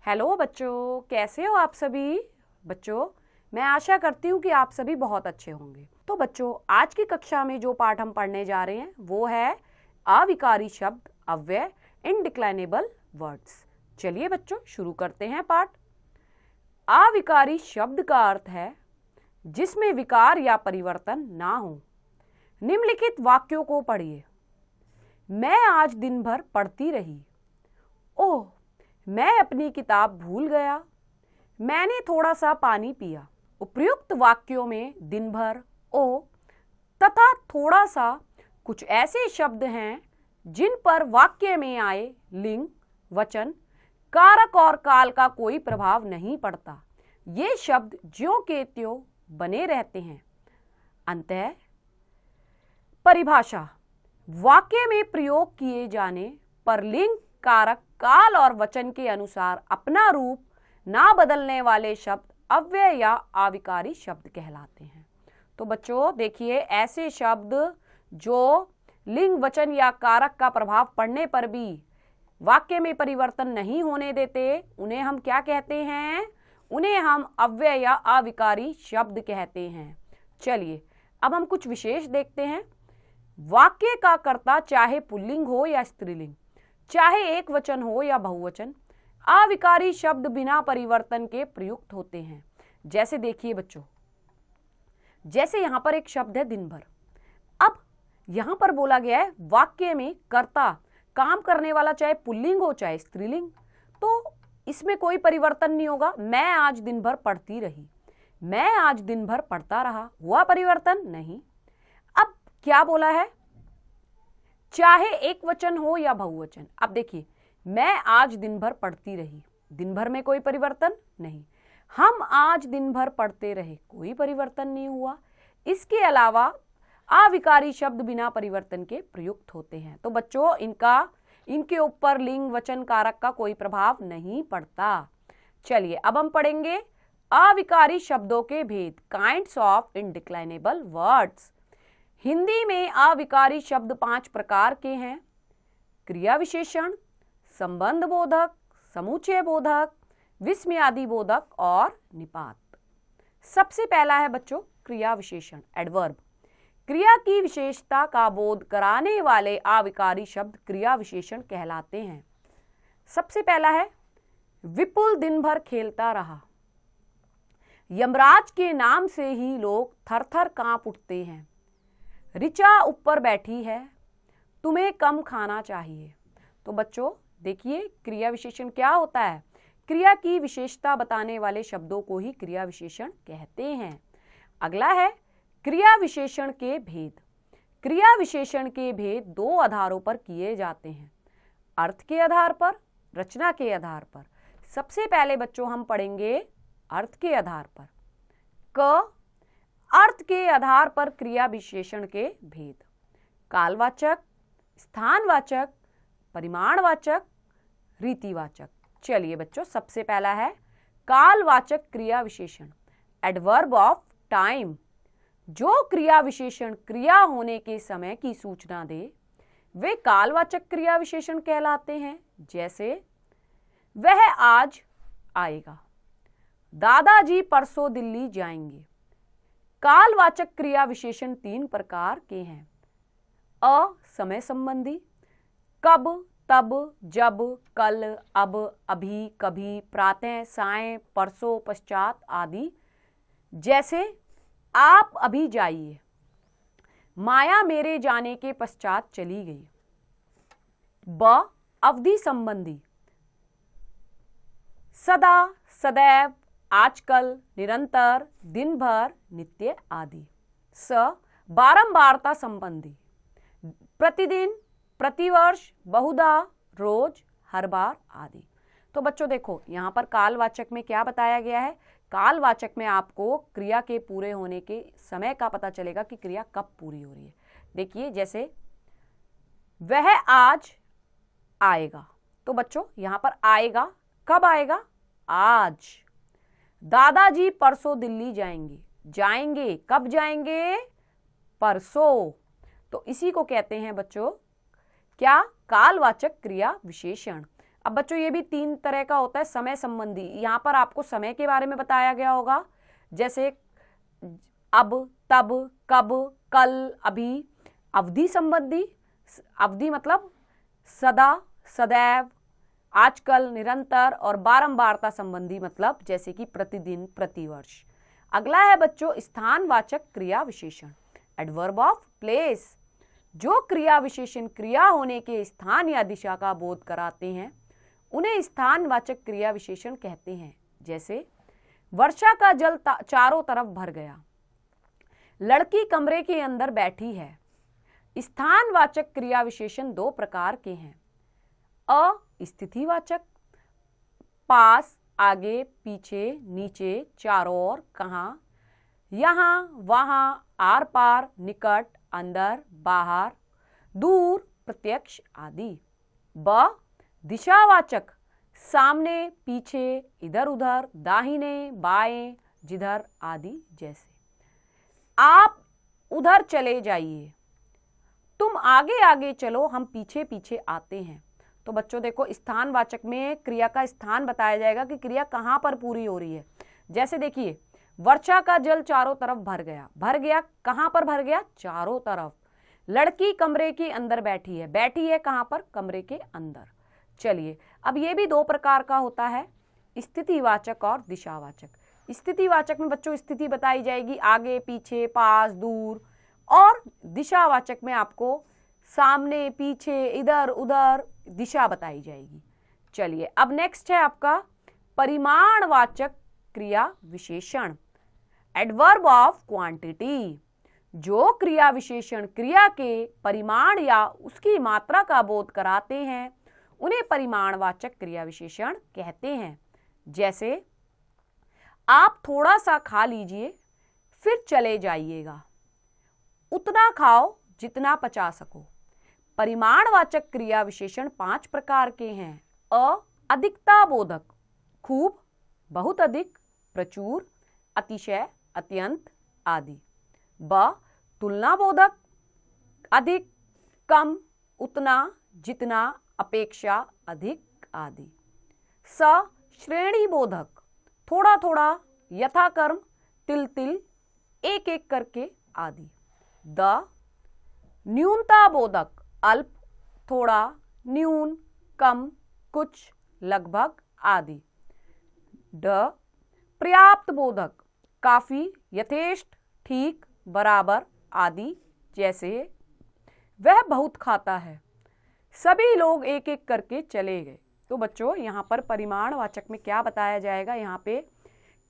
Hello बच्चों, कैसे हो आप सभी। बच्चों, मैं आशा करती हूँ कि आप सभी बहुत अच्छे होंगे। तो बच्चों, आज की कक्षा में जो पाठ हम पढ़ने जा रहे हैं वो है अविकारी शब्द, अव्यय, इनडिक्लाइनेबल वर्ड्स। चलिए बच्चों, शुरू करते हैं पाठ। अविकारी शब्द का अर्थ है जिसमें विकार या परिवर्तन ना हो। निम्नलिखित वाक्यों को पढ़िए। मैं आज दिन भर पढ़ती रही। ओह, मैं अपनी किताब भूल गया। मैंने थोड़ा सा पानी पिया। उपर्युक्त वाक्यों में दिन भर, ओ तथा थोड़ा सा कुछ ऐसे शब्द हैं जिन पर वाक्य में आए लिंग, वचन, कारक और काल का कोई प्रभाव नहीं पड़ता। ये शब्द ज्यों के त्यों बने रहते हैं। अंतः परिभाषा: वाक्य में प्रयोग किए जाने पर लिंग, कारक, काल और वचन के अनुसार अपना रूप ना बदलने वाले शब्द अव्यय या अविकारी शब्द कहलाते हैं। तो बच्चों देखिए, ऐसे शब्द जो लिंग, वचन या कारक का प्रभाव पड़ने पर भी वाक्य में परिवर्तन नहीं होने देते, उन्हें हम क्या कहते हैं? उन्हें हम अव्यय या अविकारी शब्द कहते हैं। चलिए अब हम कुछ विशेष देखते हैं। वाक्य का कर्ता चाहे पुल्लिंग हो या स्त्रीलिंग, चाहे एक वचन हो या बहुवचन, अविकारी शब्द बिना परिवर्तन के प्रयुक्त होते हैं। जैसे देखिए बच्चों, जैसे यहां पर एक शब्द है दिन भर। अब यहां पर बोला गया है वाक्य में कर्ता, काम करने वाला चाहे पुल्लिंग हो चाहे स्त्रीलिंग, तो इसमें कोई परिवर्तन नहीं होगा। मैं आज दिन भर पढ़ती रही, मैं आज दिन भर पढ़ता रहा, हुआ परिवर्तन? नहीं। अब क्या बोला है? चाहे एक वचन हो या बहुवचन। अब देखिए, मैं आज दिन भर पढ़ती रही, दिन भर में कोई परिवर्तन नहीं। हम आज दिन भर पढ़ते रहे, कोई परिवर्तन नहीं हुआ। इसके अलावा अविकारी शब्द बिना परिवर्तन के प्रयुक्त होते हैं। तो बच्चों, इनके ऊपर लिंग, वचन, कारक का कोई प्रभाव नहीं पड़ता। चलिए अब हम पढ़ेंगे अविकारी शब्दों के भेद, काइंड्स ऑफ इनडिक्लाइनेबल वर्ड्स। हिंदी में अविकारी शब्द 5 प्रकार के हैं: क्रिया विशेषण, संबंध बोधक, समुच्चय बोधक, विस्मयादि बोधक और निपात। सबसे पहला है बच्चों क्रिया विशेषण, एडवर्ब। क्रिया की विशेषता का बोध कराने वाले अविकारी शब्द क्रिया विशेषण कहलाते हैं। सबसे पहला है विपुल दिन भर खेलता रहा। यमराज के नाम से ही लोग थर थर कांप उठते हैं। ऋचा ऊपर बैठी है, तुम्हें कम खाना चाहिए। तो बच्चों देखिए, क्रिया विशेषण क्या होता है? क्रिया की विशेषता बताने वाले शब्दों को ही क्रिया विशेषण कहते हैं। अगला है क्रिया विशेषण के भेद। क्रिया विशेषण के भेद 2 आधारों पर किए जाते हैं: अर्थ के आधार पर, रचना के आधार पर। सबसे पहले बच्चों हम पढ़ेंगे अर्थ के आधार पर। क, अर्थ के आधार पर क्रिया विशेषण के भेद: कालवाचक, स्थानवाचक, परिमाणवाचक, रीतिवाचक। चलिए बच्चों, सबसे पहला है कालवाचक क्रिया विशेषण, एडवर्ब ऑफ टाइम। जो क्रिया विशेषण क्रिया होने के समय की सूचना दे वे कालवाचक क्रिया विशेषण कहलाते हैं। जैसे वह आज आएगा, दादाजी परसों दिल्ली जाएंगे। कालवाचक क्रिया विशेषण 3 प्रकार के हैं: अ समय संबंधी, कब, तब, जब, कल, अब, अभी, कभी, प्रातः, सायं, परसों, पश्चात आदि। जैसे आप अभी जाइए, माया मेरे जाने के पश्चात चली गई। ब अवधि संबंधी, सदा, सदैव, आजकल, निरंतर, दिन भर, नित्य आदि। स बारंबारता संबंधी, प्रतिदिन, प्रतिवर्ष, बहुधा, रोज, हर बार आदि। तो बच्चों देखो, यहाँ पर कालवाचक में क्या बताया गया है? कालवाचक में आपको क्रिया के पूरे होने के समय का पता चलेगा कि क्रिया कब पूरी हो रही है। देखिए जैसे वह आज आएगा, तो बच्चों यहाँ पर आएगा, कब आएगा? आज। दादाजी परसों दिल्ली जाएंगे, जाएंगे, कब जाएंगे? परसों। तो इसी को कहते हैं बच्चों क्या? कालवाचक क्रिया विशेषण। अब बच्चों ये भी 3 तरह का होता है समय संबंधी। यहाँ पर आपको समय के बारे में बताया गया होगा, जैसे अब, तब, कब, कल, अभी। अवधि संबंधी, अवधि मतलब सदा, सदैव, आजकल, निरंतर। और बारंबारता संबंधी मतलब जैसे कि प्रतिदिन, प्रतिवर्ष। अगला है बच्चों स्थानवाचक क्रिया विशेषण, एडवर्ब ऑफ प्लेस। जो क्रिया विशेषण क्रिया होने के स्थान या दिशा का बोध कराते हैं उन्हें स्थानवाचक क्रिया विशेषण कहते हैं। जैसे वर्षा का जल चारों तरफ भर गया, लड़की कमरे के अंदर बैठी है। स्थानवाचक क्रिया विशेषण 2 प्रकार के हैं, अस्थितिवाचक, पास, आगे, पीछे, नीचे, चारों ओर, कहाँ, यहाँ, वहाँ, आर पार, निकट, अंदर, बाहर, दूर, प्रत्यक्ष आदि। ब दिशावाचक, सामने, पीछे, इधर उधर, दाहिने, बाएं, जिधर आदि। जैसे आप उधर चले जाइए, तुम आगे आगे चलो, हम पीछे पीछे आते हैं। तो बच्चों देखो स्थानवाचक में क्रिया का स्थान बताया जाएगा कि क्रिया कहाँ पर पूरी हो रही है। जैसे देखिए वर्षा का जल चारों तरफ भर गया, भर गया कहाँ पर भर गया, चारों तरफ। लड़की कमरे के अंदर बैठी है कहाँ पर, कमरे के अंदर। चलिए अब ये भी 2 प्रकार का होता है, स्थितिवाचक और दिशावाचक। स्थितिवाचक में बच्चों स्थिति बताई जाएगी, आगे, पीछे, पास, दूर। और दिशावाचक में आपको सामने, पीछे, इधर उधर दिशा बताई जाएगी। चलिए अब नेक्स्ट है आपका परिमाणवाचक क्रिया विशेषण, एडवर्ब ऑफ क्वांटिटी। जो क्रिया विशेषण क्रिया के परिमाण या उसकी मात्रा का बोध कराते हैं उन्हें परिमाणवाचक क्रिया विशेषण कहते हैं। जैसे आप थोड़ा सा खा लीजिए फिर चले जाइएगा, उतना खाओ जितना पचा सको। परिमाणवाचक क्रिया विशेषण 5 प्रकार के हैं। अधिकता बोधक, खूब, बहुत अधिक, प्रचुर, अतिशय, अत्यंत आदि। ब तुलना बोधक, अधिक, कम, उतना, जितना, अपेक्षा, अधिक आदि। स श्रेणी बोधक, थोड़ा थोड़ा, यथाक्रम, तिल तिल, एक एक करके आदि। द न्यूनता बोधक, अल्प, थोड़ा, न्यून, कम, कुछ, लगभग आदि। ड पर्याप्त बोधक, काफी, यथेष्ट, ठीक, बराबर आदि। जैसे वह बहुत खाता है, सभी लोग एक एक करके चले गए। तो बच्चों यहाँ पर परिमाणवाचक में क्या बताया जाएगा, यहाँ पे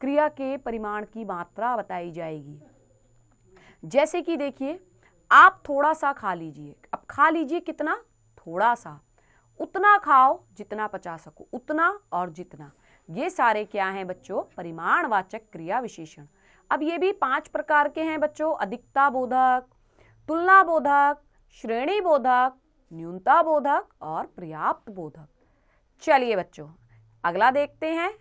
क्रिया के परिमाण की मात्रा बताई जाएगी। जैसे कि देखिए आप थोड़ा सा खा लीजिए, अब खा लीजिए कितना, थोड़ा सा, उतना खाओ जितना पचा सको, उतना और जितना। ये सारे क्या हैं बच्चों, परिमाणवाचक क्रिया विशेषण। अब ये भी 5 प्रकार के हैं बच्चों, अधिकता बोधक, तुलना बोधक, श्रेणी बोधक, न्यूनता बोधक और पर्याप्त बोधक। चलिए बच्चों अगला देखते हैं।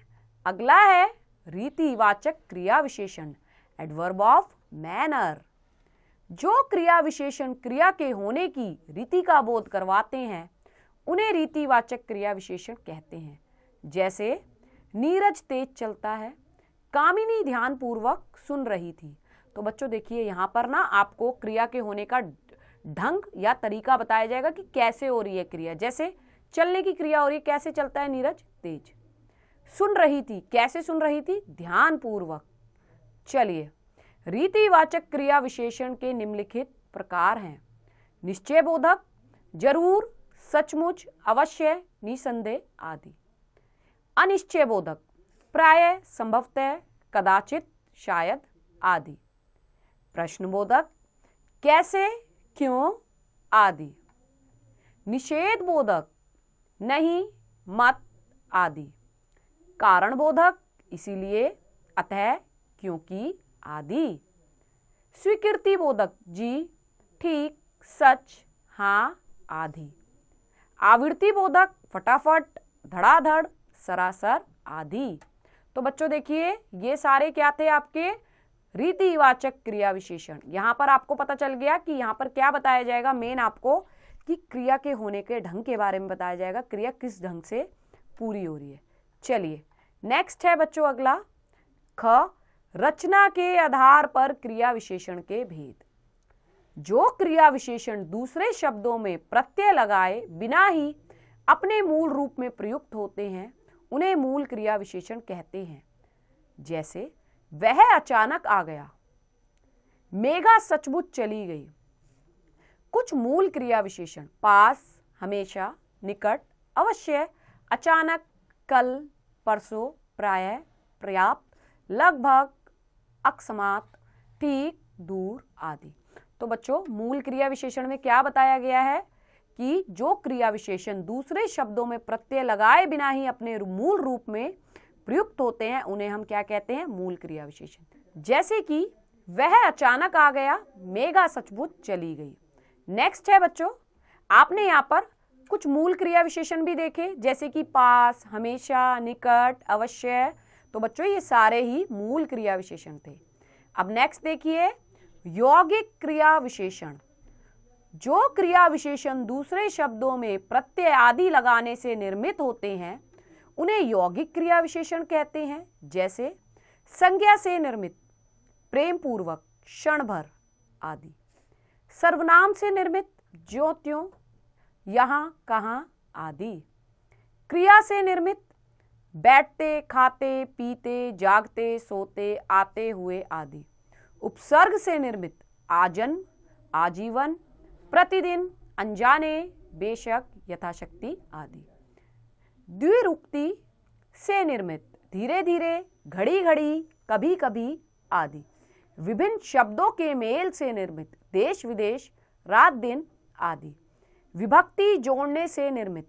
अगला है रीतिवाचक क्रिया विशेषण, एडवर्ब ऑफ मैनर। जो क्रिया विशेषण क्रिया के होने की रीति का बोध करवाते हैं उन्हें रीतिवाचक क्रिया विशेषण कहते हैं। जैसे नीरज तेज चलता है, कामिनी ध्यानपूर्वक सुन रही थी। तो बच्चों देखिए यहाँ पर ना आपको क्रिया के होने का ढंग या तरीका बताया जाएगा कि कैसे हो रही है क्रिया। जैसे चलने की क्रिया हो रही है, कैसे चलता है नीरज, तेज। सुन रही थी, कैसे सुन रही थी, ध्यानपूर्वक। चलिए रीतिवाचक क्रिया विशेषण के निम्नलिखित प्रकार हैं। निश्चय बोधक, जरूर, सचमुच, अवश्य, निसंदेह आदि। अनिश्चय बोधक, प्रायः, संभवतः, कदाचित, शायद आदि। प्रश्नबोधक, कैसे, क्यों आदि। निषेध बोधक, नहीं, मत आदि। कारण बोधक, इसीलिए, अतः, क्योंकि आदि। स्वीकृति बोधक, जी, ठीक, सच, हाँ आदि। आवृत्ति बोधक, फटाफट, धड़ाधड़, सरासर आदि। तो बच्चों देखिए ये सारे क्या थे आपके रीतिवाचक क्रिया विशेषण। यहाँ पर आपको पता चल गया कि यहाँ पर क्या बताया जाएगा, मेन आपको कि क्रिया के होने के ढंग के बारे में बताया जाएगा, क्रिया किस ढंग से पूरी हो रही है। चलिए नेक्स्ट है बच्चों अगला ख, रचना के आधार पर क्रिया विशेषण के भेद। जो क्रिया विशेषण दूसरे शब्दों में प्रत्यय लगाए बिना ही अपने मूल रूप में प्रयुक्त होते हैं उन्हें मूल क्रिया विशेषण कहते हैं। जैसे वह अचानक आ गया, मेघा सचमुच चली गई। कुछ मूल क्रिया विशेषण पास, हमेशा, निकट, अवश्य, अचानक, कल, परसों, प्रायः, पर्याप्त, लगभग, अकस्मात, ठीक, दूर आदि। तो बच्चों मूल क्रिया विशेषण में क्या बताया गया है कि जो क्रिया विशेषण दूसरे शब्दों में प्रत्यय लगाए बिना ही अपने मूल रूप में प्रयुक्त होते हैं उन्हें हम क्या कहते हैं? मूल क्रिया विशेषण। जैसे कि वह अचानक आ गया, मेघा सचमुच चली गई। नेक्स्ट है बच्चों, आपने यहाँ पर कुछ मूल क्रिया विशेषण भी देखे जैसे कि पास, हमेशा, निकट, अवश्य। तो बच्चों ये सारे ही मूल क्रिया विशेषण थे। अब नेक्स्ट देखिए यौगिक क्रिया विशेषण। जो क्रिया विशेषण दूसरे शब्दों में प्रत्यय आदि लगाने से निर्मित होते हैं उन्हें यौगिक क्रिया विशेषण कहते हैं। जैसे संज्ञा से निर्मित, प्रेम पूर्वक, क्षण भर आदि। सर्वनाम से निर्मित, ज्यों त्यों, यहाँ, कहाँ आदि। क्रिया से निर्मित, बैठते, खाते, पीते, जागते, सोते, आते हुए आदि। उपसर्ग से निर्मित, आजन्म, आजीवन, प्रतिदिन, अनजाने, बेशक, यथाशक्ति आदि। द्विरुक्ति से निर्मित, धीरे धीरे, घड़ी घड़ी, कभी कभी आदि। विभिन्न शब्दों के मेल से निर्मित, देश विदेश, रात दिन आदि। विभक्ति जोड़ने से निर्मित,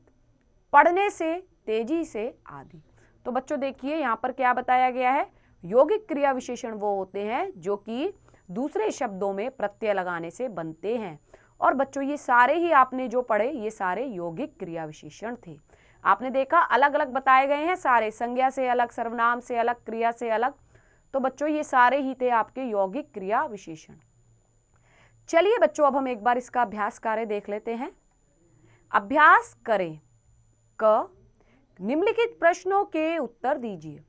पढ़ने से, तेजी से आदि। तो बच्चों देखिए यहाँ पर क्या बताया गया है, यौगिक क्रिया विशेषण वो होते हैं जो कि दूसरे शब्दों में प्रत्यय लगाने से बनते हैं। और बच्चों ये सारे ही आपने जो पढ़े ये सारे यौगिक क्रिया विशेषण थे। आपने देखा अलग अलग बताए गए हैं सारे, संज्ञा से अलग, सर्वनाम से अलग, क्रिया से अलग। तो बच्चों ये सारे ही थे आपके यौगिक क्रिया विशेषण। चलिए बच्चों अब हम एक बार इसका अभ्यास कार्य देख लेते हैं। अभ्यास करें। क, निम्नलिखित प्रश्नों के उत्तर दीजिए।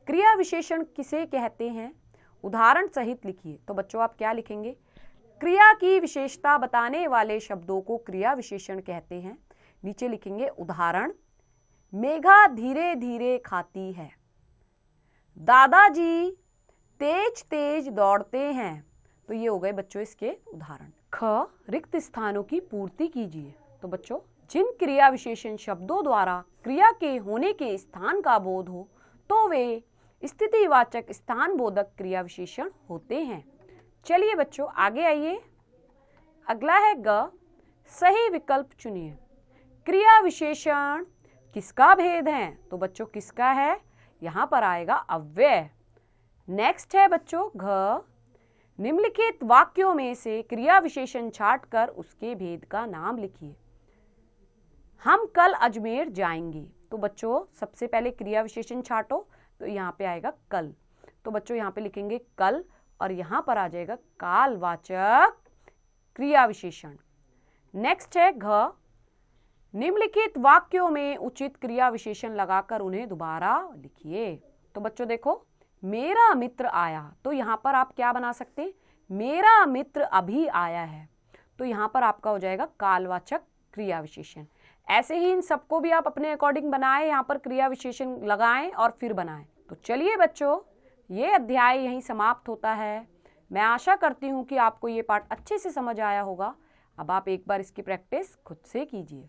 क्रिया विशेषण किसे कहते हैं? उदाहरण सहित लिखिए। तो बच्चों आप क्या लिखेंगे? क्रिया की विशेषता बताने वाले शब्दों को क्रिया विशेषण कहते हैं। नीचे लिखेंगे उदाहरण, मेघा धीरे धीरे खाती है, दादाजी तेज तेज दौड़ते हैं। तो ये हो गए बच्चों इसके उदाहरण। ख, रिक्त स्थानों की पूर्ति कीजिए। तो बच्चों जिन क्रिया विशेषण शब्दों द्वारा क्रिया के होने के स्थान का बोध हो तो वे स्थितिवाचक स्थान बोधक क्रिया विशेषण होते हैं। चलिए बच्चों आगे आइए। अगला है ग, सही विकल्प चुनिए। क्रिया विशेषण किसका भेद है? तो बच्चों किसका है? यहाँ पर आएगा अव्यय। नेक्स्ट है बच्चों घ, निम्नलिखित वाक्यों में से क्रिया विशेषण छांटकर उसके भेद का नाम लिखिए। हम कल अजमेर जाएंगे। तो बच्चों सबसे पहले क्रिया विशेषण छांटो, तो यहाँ पे आएगा कल। तो बच्चों यहाँ पे लिखेंगे कल और यहाँ पर आ जाएगा कालवाचक क्रिया विशेषण। नेक्स्ट है घ, निम्नलिखित वाक्यों में उचित क्रिया विशेषण लगाकर उन्हें दोबारा लिखिए। तो बच्चों देखो मेरा मित्र आया, तो यहाँ पर आप क्या बना सकते हैं? मेरा मित्र अभी आया है। तो यहाँ पर आपका हो जाएगा कालवाचक क्रिया विशेषण। ऐसे ही इन सबको भी आप अपने अकॉर्डिंग बनाएं, यहाँ पर क्रिया विशेषण लगाएं और फिर बनाएं। तो चलिए बच्चों ये अध्याय यहीं समाप्त होता है। मैं आशा करती हूँ कि आपको ये पाठ अच्छे से समझ आया होगा। अब आप एक बार इसकी प्रैक्टिस खुद से कीजिए।